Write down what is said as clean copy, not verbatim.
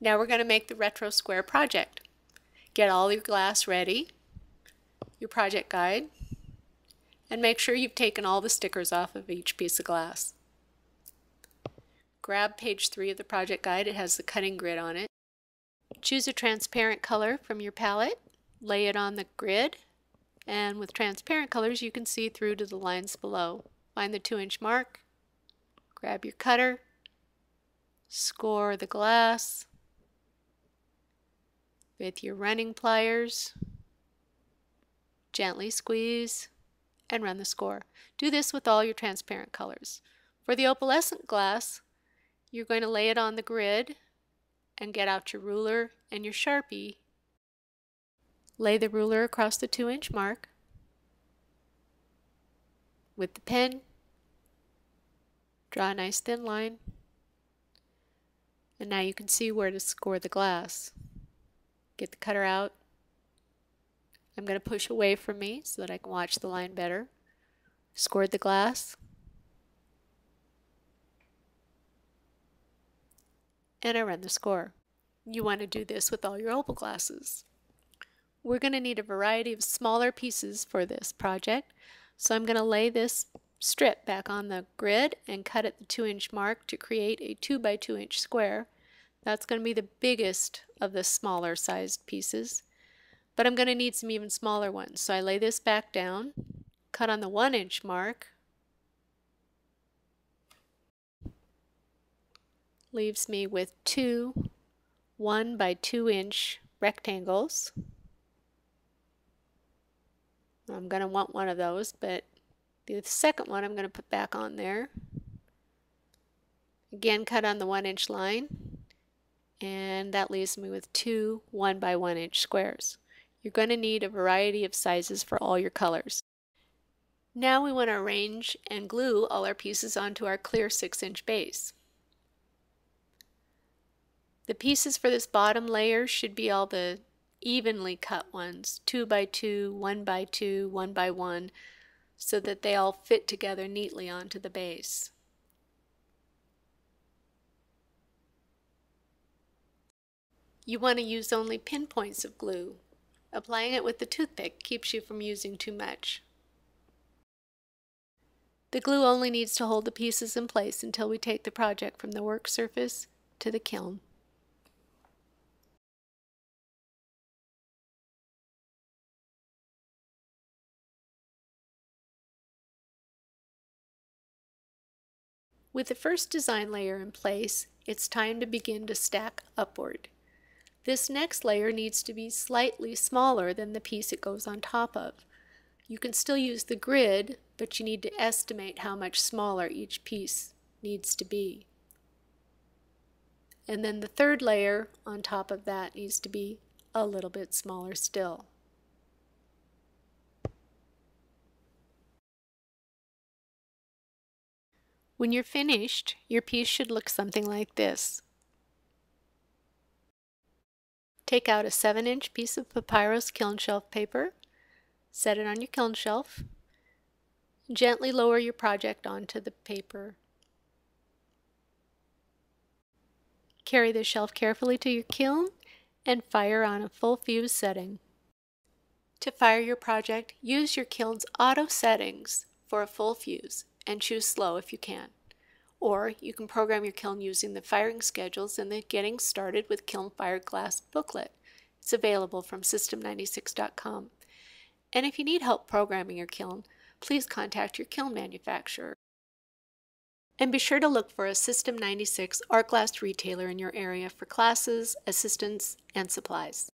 Now we're going to make the retro square project. Get all your glass ready, your project guide, and make sure you've taken all the stickers off of each piece of glass. Grab page 3 of the project guide. It has the cutting grid on it. Choose a transparent color from your palette, lay it on the grid, and with transparent colors you can see through to the lines below. Find the 2-inch mark, grab your cutter, score the glass with your running pliers, gently squeeze, and run the score. Do this with all your transparent colors. For the opalescent glass, you're going to lay it on the grid and get out your ruler and your Sharpie. Lay the ruler across the 2-inch mark. With the pen, draw a nice thin line, and now you can see where to score the glass. Get the cutter out. I'm going to push away from me so that I can watch the line better. Scored the glass. And I run the score. You want to do this with all your opal glasses. We're going to need a variety of smaller pieces for this project, so I'm going to lay this strip back on the grid and cut at the 2-inch mark to create a 2 by 2 inch square. That's going to be the biggest of the smaller sized pieces, but I'm going to need some even smaller ones. So I lay this back down, cut on the 1-inch mark, leaves me with 2 1 by 2 inch rectangles. I'm going to want one of those, but the second one I'm going to put back on there. Again, cut on the 1-inch line, and that leaves me with 2 1 by 1 inch squares. You're going to need a variety of sizes for all your colors. Now we want to arrange and glue all our pieces onto our clear 6-inch base. The pieces for this bottom layer should be all the evenly cut ones, 2 by 2, 1 by 2, 1 by 1, so that they all fit together neatly onto the base. You want to use only pinpoints of glue. Applying it with the toothpick keeps you from using too much. The glue only needs to hold the pieces in place until we take the project from the work surface to the kiln. With the first design layer in place, it's time to begin to stack upward. This next layer needs to be slightly smaller than the piece it goes on top of. You can still use the grid, but you need to estimate how much smaller each piece needs to be. And then the third layer on top of that needs to be a little bit smaller still. When you're finished, your piece should look something like this. Take out a 7-inch piece of papyrus kiln shelf paper, set it on your kiln shelf, gently lower your project onto the paper. Carry the shelf carefully to your kiln and fire on a full fuse setting. To fire your project, use your kiln's auto settings for a full fuse and choose slow if you can. Or you can program your kiln using the firing schedules in the Getting Started with Kiln Fired Glass booklet. It's available from System96.com. And if you need help programming your kiln, please contact your kiln manufacturer. And be sure to look for a System 96 art glass retailer in your area for classes, assistance, and supplies.